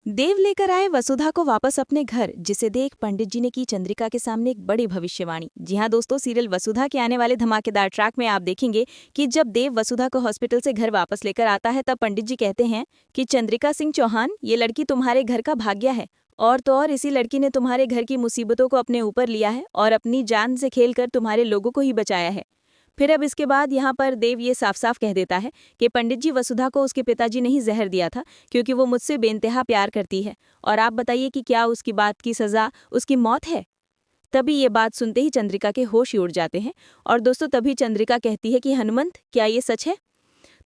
देव लेकर आए वसुधा को वापस अपने घर, जिसे देख पंडित जी ने की चंद्रिका के सामने एक बड़ी भविष्यवाणी। जी हाँ दोस्तों, सीरियल वसुधा के आने वाले धमाकेदार ट्रैक में आप देखेंगे कि जब देव वसुधा को हॉस्पिटल से घर वापस लेकर आता है, तब पंडित जी कहते हैं कि चंद्रिका सिंह चौहान, ये लड़की तुम्हारे घर का भाग्य है। और तो और इसी लड़की ने तुम्हारे घर की मुसीबतों को अपने ऊपर लिया है और अपनी जान से खेलकर तुम्हारे लोगों को ही बचाया है। फिर अब इसके बाद यहाँ पर देव ये साफ साफ कह देता है कि पंडित जी, वसुधा को उसके पिताजी ने ही जहर दिया था, क्योंकि वो मुझसे बेइंतहा प्यार करती है। और आप बताइए कि क्या उसकी बात की सजा उसकी मौत है। तभी ये बात सुनते ही चंद्रिका के होश ही उड़ जाते हैं। और दोस्तों, तभी चंद्रिका कहती है कि हनुमंत, क्या ये सच है?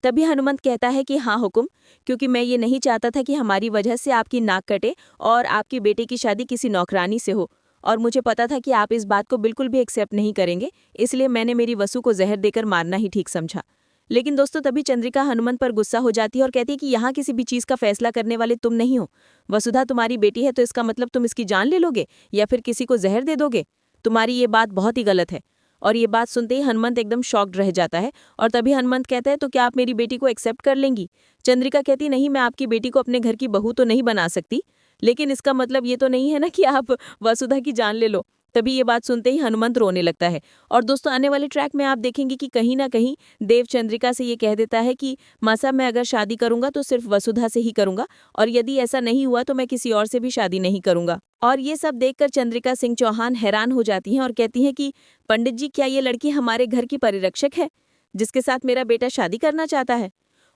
तभी हनुमंत कहता है कि हाँ हुकुम, क्योंकि मैं ये नहीं चाहता था कि हमारी वजह से आपकी नाक कटे और आपके बेटे की शादी किसी नौकरानी से हो। और मुझे पता था कि आप इस बात को बिल्कुल भी एक्सेप्ट नहीं करेंगे, इसलिए मैंने मेरी वसु को जहर देकर मारना ही ठीक समझा। लेकिन दोस्तों, तभी चंद्रिका हनुमंत पर गुस्सा हो जाती है और कहती है कि यहाँ किसी भी चीज़ का फैसला करने वाले तुम नहीं हो। वसुधा तुम्हारी बेटी है, तो इसका मतलब तुम इसकी जान ले लोगे या फिर किसी को जहर दे दोगे? तुम्हारी ये बात बहुत ही गलत है। और ये बात सुनते ही हनुमंत एकदम शॉक्ड रह जाता है। और तभी हनुमंत कहता है, तो क्या आप मेरी बेटी को एक्सेप्ट कर लेंगी? चंद्रिका कहती, नहीं, मैं आपकी बेटी को अपने घर की बहू तो नहीं बना सकती, लेकिन इसका मतलब ये तो नहीं है ना कि आप वसुधा की जान ले लो। तभी ये बात सुनते ही हनुमंत रोने लगता है। और दोस्तों, आने वाले ट्रैक में आप देखेंगे कि कहीं ना कहीं देव चंद्रिका से ये कह देता है कि माँ साहब, मैं अगर शादी करूंगा तो सिर्फ वसुधा से ही करूंगा, और यदि ऐसा नहीं हुआ तो मैं किसी और से भी शादी नहीं करूंगा। और ये सब देखकर चंद्रिका सिंह चौहान हैरान हो जाती हैं और कहती हैं कि पंडित जी, क्या ये लड़की हमारे घर की परिरक्षक है जिसके साथ मेरा बेटा शादी करना चाहता है?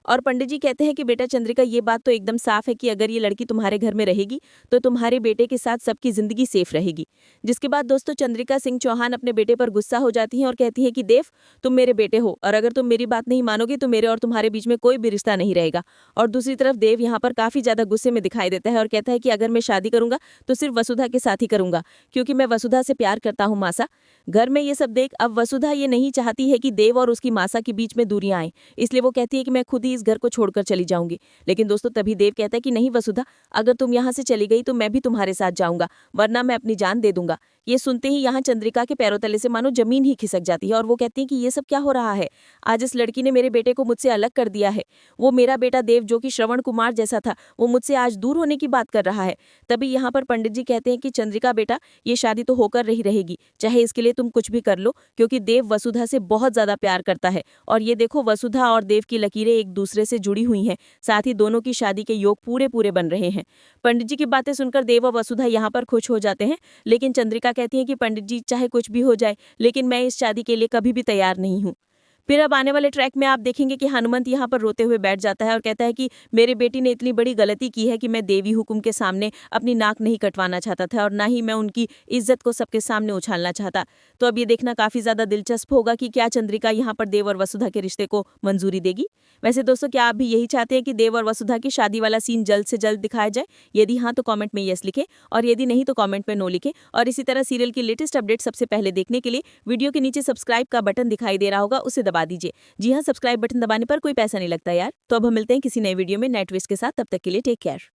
और पंडित जी कहते हैं कि बेटा चंद्रिका, ये बात तो एकदम साफ है कि अगर ये लड़की तुम्हारे घर में रहेगी तो तुम्हारे बेटे के साथ सबकी जिंदगी सेफ रहेगी। जिसके बाद दोस्तों, चंद्रिका सिंह चौहान अपने बेटे पर गुस्सा हो जाती हैं और कहती हैं कि देव, तुम मेरे बेटे हो और अगर तुम मेरी बात नहीं मानोगे तो मेरे और तुम्हारे बीच में कोई भी रिश्ता नहीं रहेगा। और दूसरी तरफ देव यहाँ पर काफी ज्यादा गुस्से में दिखाई देता है और कहता है कि अगर मैं शादी करूंगा तो सिर्फ वसुधा के साथ ही करूंगा, क्योंकि मैं वसुधा से प्यार करता हूँ मासा। घर में ये सब देख अब वसुधा ये नहीं चाहती है कि देव और उसकी मासा के बीच में दूरियां आए, इसलिए वो कहती है कि मैं खुद ही इस घर को छोड़कर चली जाऊंगी। लेकिन दोस्तों, तभी देव कहता है कि नहीं वसुधा, अगर तुम यहाँ से चली गई तो मैं भी तुम्हारे साथ जाऊंगा, वरना मैं अपनी जान दे दूंगा। ये सुनते ही यहाँ चंद्रिका के पैरों तले से मानो जमीन ही खिसक जाती है और वो कहती है कि ये सब क्या हो रहा है? आज इस लड़की ने मेरे बेटे को मुझसे अलग कर दिया है। वो मेरा बेटा देव, जो कि श्रवण कुमार जैसा था, वो मुझसे आज दूर होने की बात कर रहा है। तभी यहाँ पर पंडित जी कहते हैं कि चंद्रिका बेटा, ये शादी तो होकर रही रहेगी, चाहे इसके लिए तुम कुछ भी कर लो, क्योंकि देव वसुधा से बहुत ज्यादा प्यार करता है। और ये देखो, वसुधा और देव की लकीरें एक दूसरे से जुड़ी हुई हैं, साथ ही दोनों की शादी के योग पूरे पूरे बन रहे हैं। पंडित जी की बातें सुनकर देव और वसुधा यहाँ पर खुश हो जाते हैं, लेकिन चंद्रिका कहती है कि पंडित जी, चाहे कुछ भी हो जाए, लेकिन मैं इस शादी के लिए कभी भी तैयार नहीं हूँ। फिर अब आने वाले ट्रैक में आप देखेंगे कि हनुमंत यहाँ पर रोते हुए बैठ जाता है और कहता है कि मेरे बेटी ने इतनी बड़ी गलती की है कि मैं देवी हुकुम के सामने अपनी नाक नहीं कटवाना चाहता था और ना ही मैं उनकी इज्जत को सबके सामने उछालना चाहता। तो अब ये देखना काफी ज्यादा दिलचस्प होगा कि क्या चंद्रिका यहाँ पर देव और वसुधा के रिश्ते को मंजूरी देगी। वैसे दोस्तों, क्या आप भी यही चाहते हैं कि देव और वसुधा की शादी वाला सीन जल्द से जल्द दिखाया जाए? यदि हाँ तो कमेंट में यस लिखें, और यदि नहीं तो कमेंट में नो लिखें। और इसी तरह सीरियल की लेटेस्ट अपडेट सबसे पहले देखने के लिए वीडियो के नीचे सब्सक्राइब का बटन दिखाई दे रहा होगा, उसे दबा दीजिए। जी हाँ, सब्सक्राइब बटन दबाने पर कोई पैसा नहीं लगता यार। तो अब हम मिलते हैं किसी नए वीडियो में नए ट्विस्ट के साथ, तब तक के लिए टेक केयर।